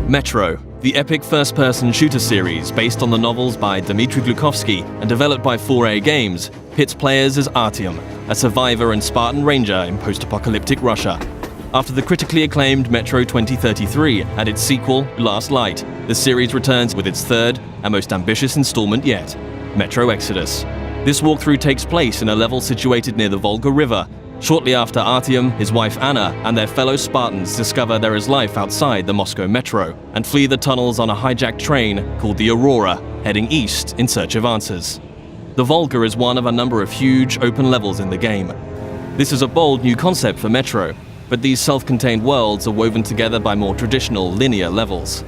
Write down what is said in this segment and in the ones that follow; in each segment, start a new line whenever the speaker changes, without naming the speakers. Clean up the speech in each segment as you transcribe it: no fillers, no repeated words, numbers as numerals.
Metro, the epic first-person shooter series based on the novels by Dmitry Glukhovsky and developed by 4A Games, pits players as Artyom, a survivor and Spartan ranger in post-apocalyptic Russia. After the critically acclaimed Metro 2033 and its sequel, Last Light, the series returns with its third and most ambitious installment yet, Metro Exodus. This walkthrough takes place in a level situated near the Volga River, shortly after Artyom, his wife Anna, and their fellow Spartans discover there is life outside the Moscow metro and flee the tunnels on a hijacked train called the Aurora, heading east in search of answers. The Volga is one of a number of huge open levels in the game. This is a bold new concept for Metro, but these self-contained worlds are woven together by more traditional linear levels.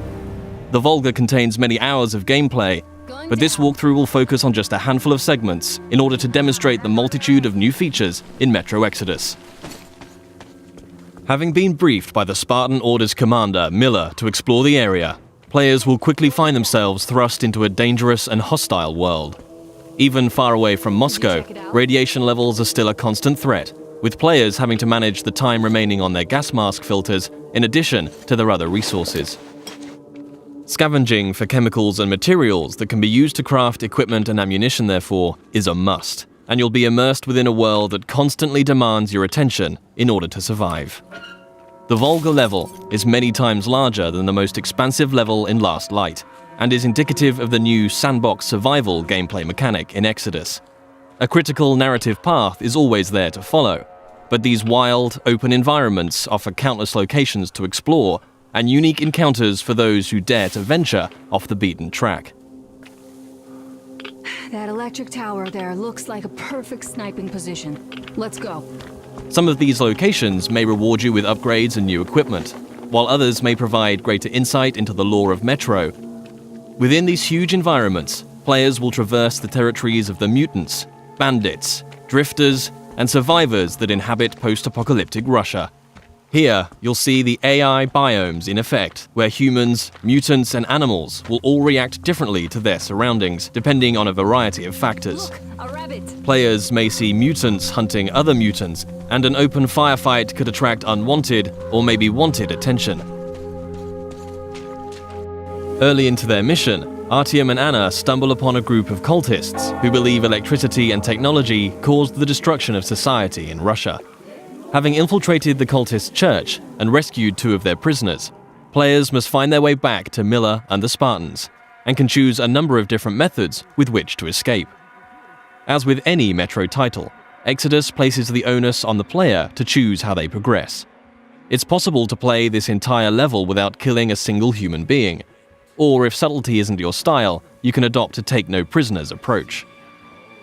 The Volga contains many hours of gameplay, but this walkthrough will focus on just a handful of segments in order to demonstrate the multitude of new features in Metro Exodus. Having been briefed by the Spartan Orders commander, Miller, to explore the area, players will quickly find themselves thrust into a dangerous and hostile world. Even far away from Moscow, radiation levels are still a constant threat, with players having to manage the time remaining on their gas mask filters in addition to their other resources. Scavenging for chemicals and materials that can be used to craft equipment and ammunition, therefore, is a must, and you'll be immersed within a world that constantly demands your attention in order to survive. The Volga level is many times larger than the most expansive level in Last Light, and is indicative of the new sandbox survival gameplay mechanic in Exodus. A critical narrative path is always there to follow, but these wild, open environments offer countless locations to explore and unique encounters for those who dare to venture off the beaten track.
That electric tower there looks like a perfect sniping position. Let's go.
Some of these locations may reward you with upgrades and new equipment, while others may provide greater insight into the lore of Metro. Within these huge environments, players will traverse the territories of the mutants, bandits, drifters, and survivors that inhabit post-apocalyptic Russia. Here, you'll see the AI biomes in effect, where humans, mutants, and animals will all react differently to their surroundings, depending on a variety of factors.
Look, a rabbit.
Players may see mutants hunting other mutants, and an open firefight could attract unwanted or maybe wanted attention. Early into their mission, Artyom and Anna stumble upon a group of cultists who believe electricity and technology caused the destruction of society in Russia. Having infiltrated the cultist church and rescued 2 of their prisoners, players must find their way back to Miller and the Spartans, and can choose a number of different methods with which to escape. As with any Metro title, Exodus places the onus on the player to choose how they progress. It's possible to play this entire level without killing a single human being, or if subtlety isn't your style, you can adopt a take-no-prisoners approach.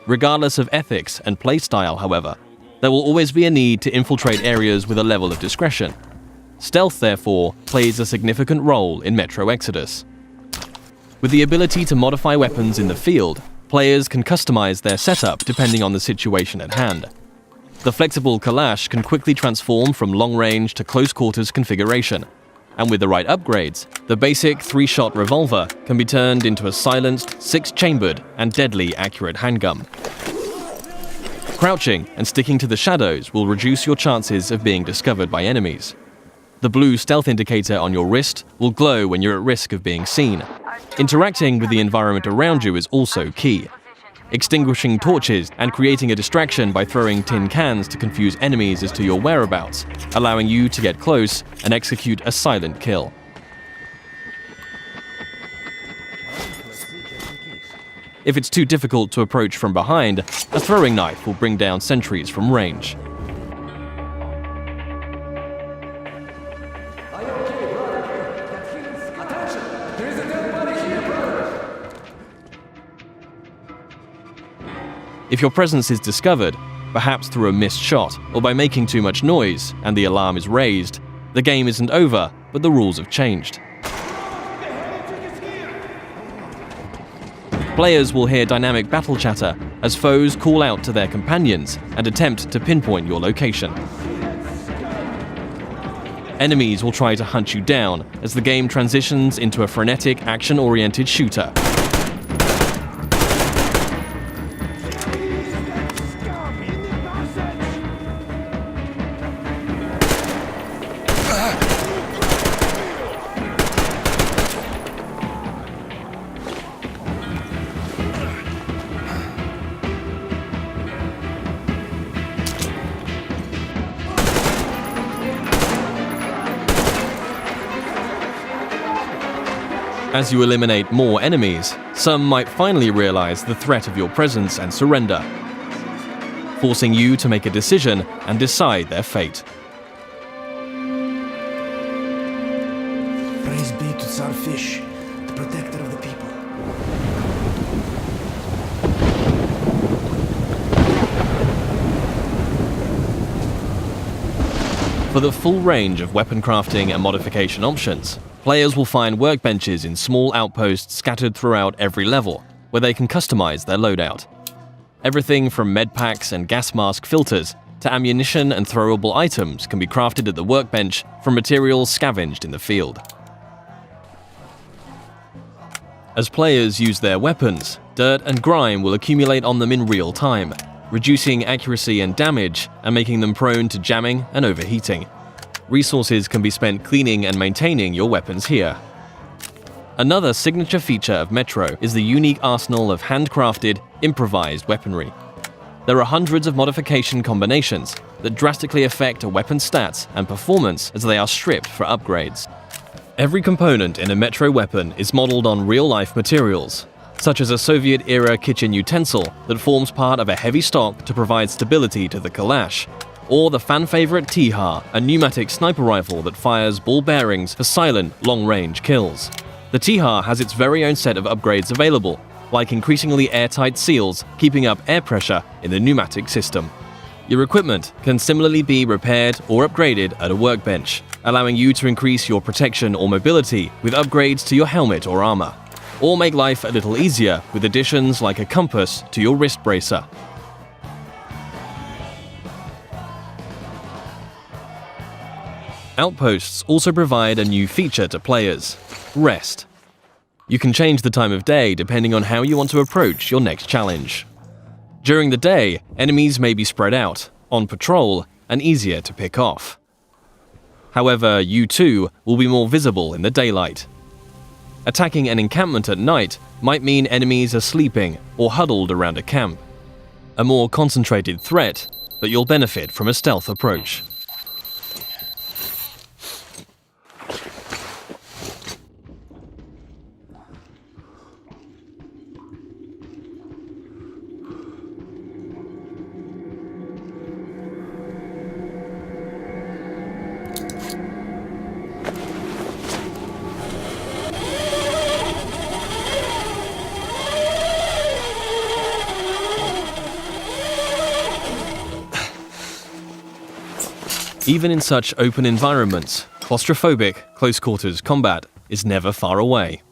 Regardless of ethics and playstyle, however, there will always be a need to infiltrate areas with a level of discretion. Stealth, therefore, plays a significant role in Metro Exodus. With the ability to modify weapons in the field, players can customize their setup depending on the situation at hand. The flexible Kalash can quickly transform from long-range to close-quarters configuration, and with the right upgrades, the basic 3-shot revolver can be turned into a silenced, 6-chambered, and deadly accurate handgun. Crouching and sticking to the shadows will reduce your chances of being discovered by enemies. The blue stealth indicator on your wrist will glow when you're at risk of being seen. Interacting with the environment around you is also key. Extinguishing torches and creating a distraction by throwing tin cans to confuse enemies as to your whereabouts, allowing you to get close and execute a silent kill. If it's too difficult to approach from behind, a throwing knife will bring down sentries from range. If your presence is discovered, perhaps through a missed shot or by making too much noise and the alarm is raised, the game isn't over, but the rules have changed. Players will hear dynamic battle chatter as foes call out to their companions and attempt to pinpoint your location. Enemies will try to hunt you down as the game transitions into a frenetic, action-oriented shooter. As you eliminate more enemies, some might finally realize the threat of your presence and surrender, forcing you to make a decision and decide their fate.
Praise be to Tsar Fish, the protector of the people.
For the full range of weapon crafting and modification options, players will find workbenches in small outposts scattered throughout every level, where they can customize their loadout. Everything from med packs and gas mask filters to ammunition and throwable items can be crafted at the workbench from materials scavenged in the field. As players use their weapons, dirt and grime will accumulate on them in real time, reducing accuracy and damage and making them prone to jamming and overheating. Resources can be spent cleaning and maintaining your weapons here. Another signature feature of Metro is the unique arsenal of handcrafted, improvised weaponry. There are hundreds of modification combinations that drastically affect a weapon's stats and performance as they are stripped for upgrades. Every component in a Metro weapon is modeled on real-life materials, such as a Soviet-era kitchen utensil that forms part of a heavy stock to provide stability to the Kalash, or the fan-favorite T-HAR, a pneumatic sniper rifle that fires ball bearings for silent, long-range kills. The T-HAR has its very own set of upgrades available, like increasingly airtight seals keeping up air pressure in the pneumatic system. Your equipment can similarly be repaired or upgraded at a workbench, allowing you to increase your protection or mobility with upgrades to your helmet or armor, or make life a little easier with additions like a compass to your wrist bracer. Outposts also provide a new feature to players: rest. You can change the time of day depending on how you want to approach your next challenge. During the day, enemies may be spread out, on patrol, and easier to pick off. However, you too will be more visible in the daylight. Attacking an encampment at night might mean enemies are sleeping or huddled around a camp. A more concentrated threat, but you'll benefit from a stealth approach. Even in such open environments, claustrophobic, close-quarters combat is never far away.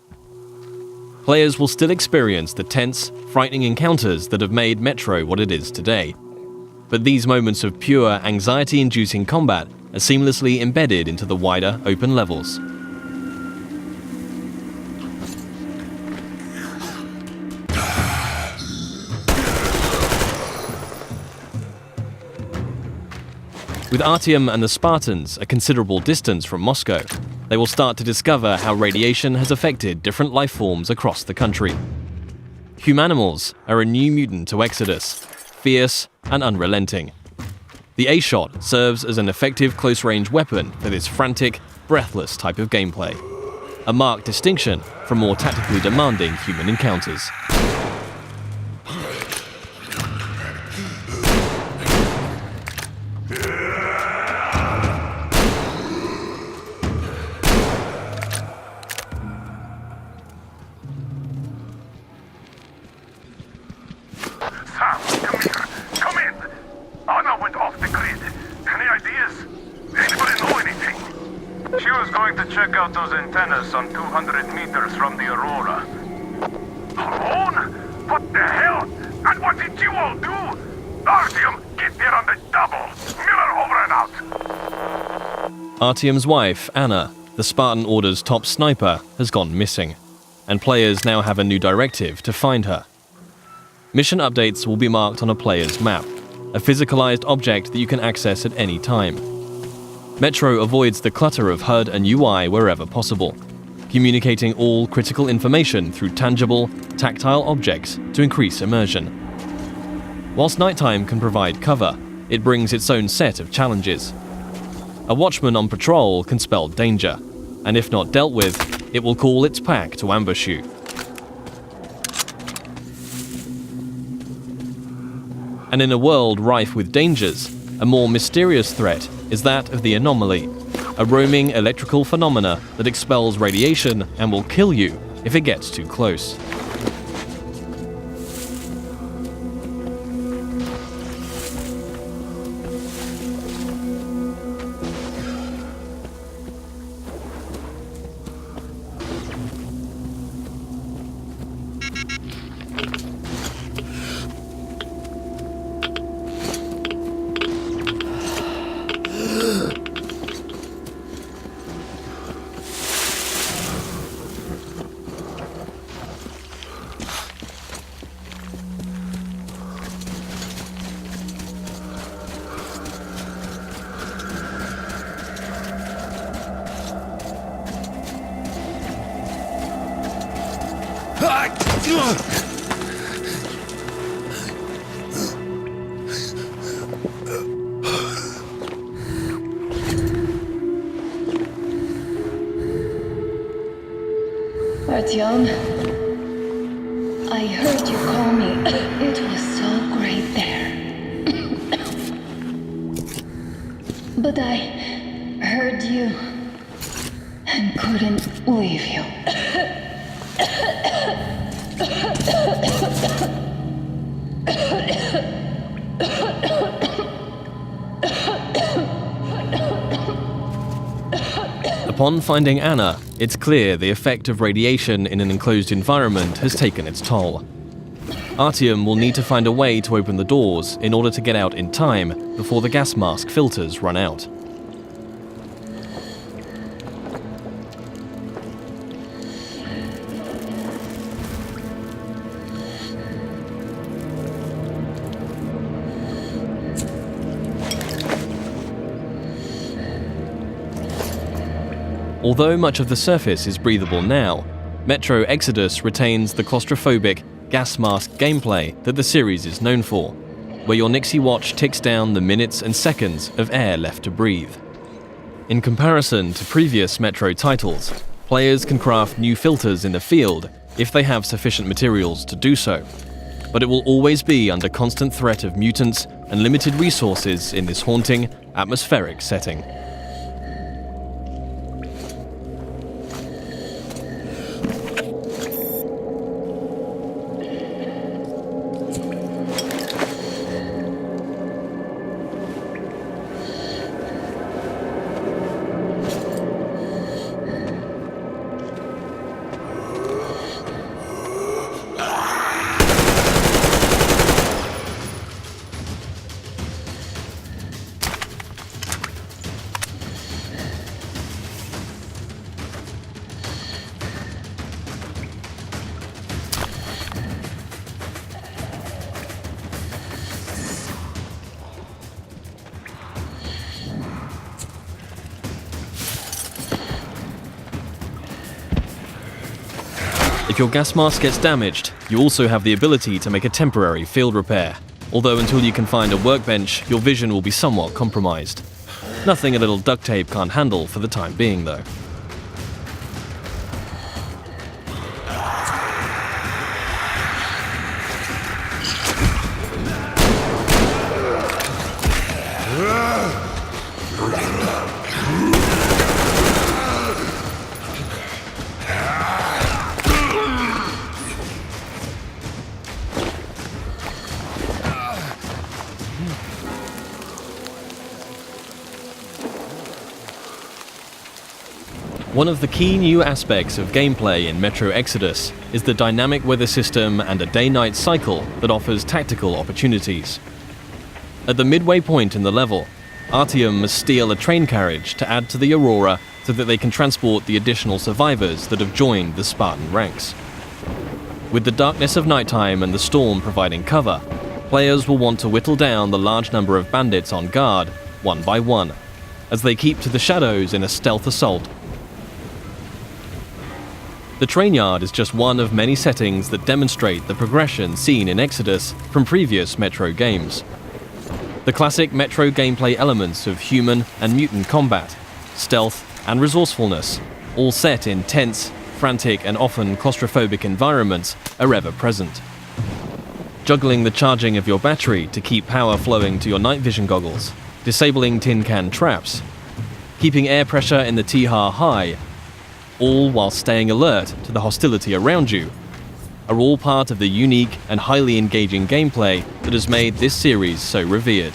Players will still experience the tense, frightening encounters that have made Metro what it is today. But these moments of pure, anxiety-inducing combat are seamlessly embedded into the wider, open levels. With Artyom and the Spartans a considerable distance from Moscow, they will start to discover how radiation has affected different life forms across the country. Humanimals are a new mutant to Exodus, fierce and unrelenting. The A-Shot serves as an effective close-range weapon for this frantic, breathless type of gameplay, a marked distinction from more tactically demanding human encounters.
Come in! Anna went off the grid. Any ideas? Anybody know anything? She was going to check out those antennas some 200 meters from the Aurora. Alone? What the hell? And what did you all do? Artyom, get there on the double! Miller over and out!
Artyom's wife, Anna, the Spartan Order's top sniper, has gone missing, and players now have a new directive to find her. Mission updates will be marked on a player's map, a physicalized object that you can access at any time. Metro avoids the clutter of HUD and UI wherever possible, communicating all critical information through tangible, tactile objects to increase immersion. Whilst nighttime can provide cover, it brings its own set of challenges. A watchman on patrol can spell danger, and if not dealt with, it will call its pack to ambush you. And in a world rife with dangers, a more mysterious threat is that of the anomaly, a roaming electrical phenomena that expels radiation and will kill you if it gets too close.
Artyom, I heard you call me. It was so great there. But I heard you and couldn't leave you.
Upon finding Anna, it's clear the effect of radiation in an enclosed environment has taken its toll. Artyom will need to find a way to open the doors in order to get out in time before the gas mask filters run out. Although much of the surface is breathable now, Metro Exodus retains the claustrophobic, gas mask gameplay that the series is known for, where your Nixie watch ticks down the minutes and seconds of air left to breathe. In comparison to previous Metro titles, players can craft new filters in the field if they have sufficient materials to do so, but it will always be under constant threat of mutants and limited resources in this haunting, atmospheric setting. If your gas mask gets damaged, you also have the ability to make a temporary field repair, although until you can find a workbench, your vision will be somewhat compromised. Nothing a little duct tape can't handle for the time being, though. One of the key new aspects of gameplay in Metro Exodus is the dynamic weather system and a day-night cycle that offers tactical opportunities. At the midway point in the level, Artyom must steal a train carriage to add to the Aurora so that they can transport the additional survivors that have joined the Spartan ranks. With the darkness of nighttime and the storm providing cover, players will want to whittle down the large number of bandits on guard, one by one, as they keep to the shadows in a stealth assault. The train yard is just one of many settings that demonstrate the progression seen in Exodus from previous Metro games. The classic Metro gameplay elements of human and mutant combat, stealth and resourcefulness, all set in tense, frantic and often claustrophobic environments are ever present. Juggling the charging of your battery to keep power flowing to your night vision goggles, disabling tin can traps, keeping air pressure in the T-HAR high, all while staying alert to the hostility around you, are all part of the unique and highly engaging gameplay that has made this series so revered.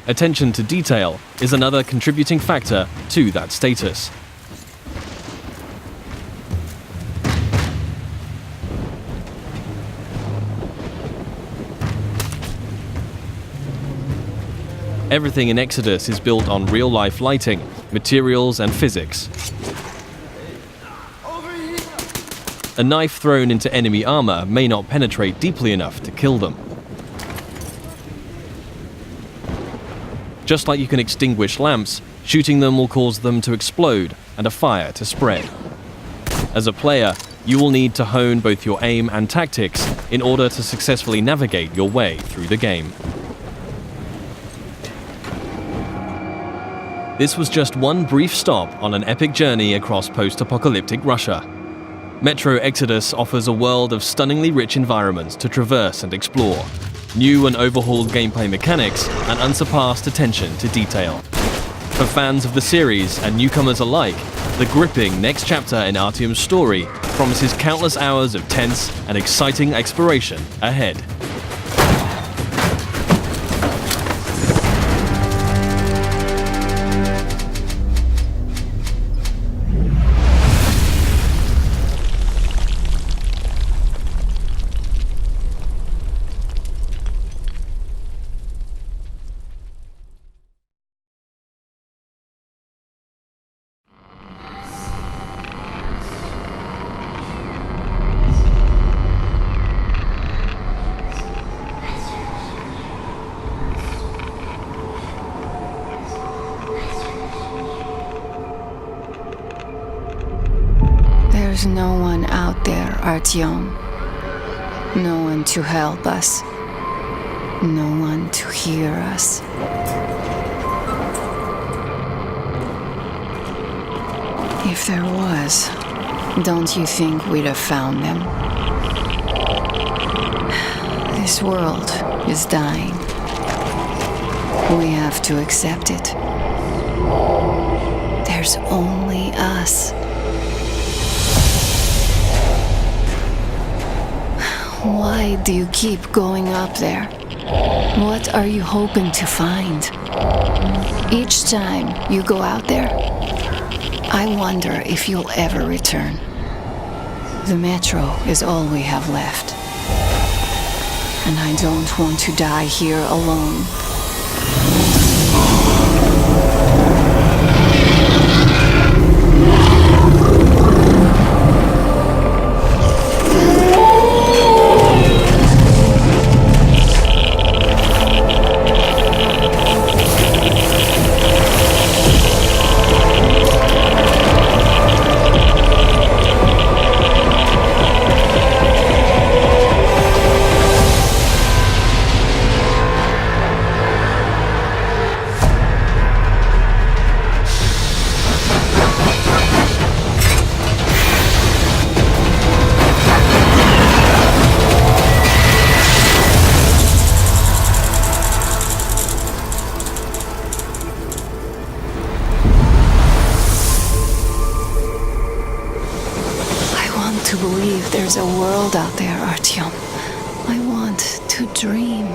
Attention to detail is another contributing factor to that status. Everything in Exodus is built on real-life lighting, materials, and physics. A knife thrown into enemy armor may not penetrate deeply enough to kill them. Just like you can extinguish lamps, shooting them will cause them to explode and a fire to spread. As a player, you will need to hone both your aim and tactics in order to successfully navigate your way through the game. This was just one brief stop on an epic journey across post-apocalyptic Russia. Metro Exodus offers a world of stunningly rich environments to traverse and explore, new and overhauled gameplay mechanics, and unsurpassed attention to detail. For fans of the series and newcomers alike, the gripping next chapter in Artyom's story promises countless hours of tense and exciting exploration ahead.
There's no one out there, Artyom. No one to help us. No one to hear us. If there was, don't you think we'd have found them? This world is dying. We have to accept it. There's only us. Why do you keep going up there? What are you hoping to find? Each time you go out there, I wonder if you'll ever return. The metro is all we have left. And I don't want to die here alone. To believe there's a world out there, Artyom. I want to dream.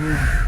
Yeah.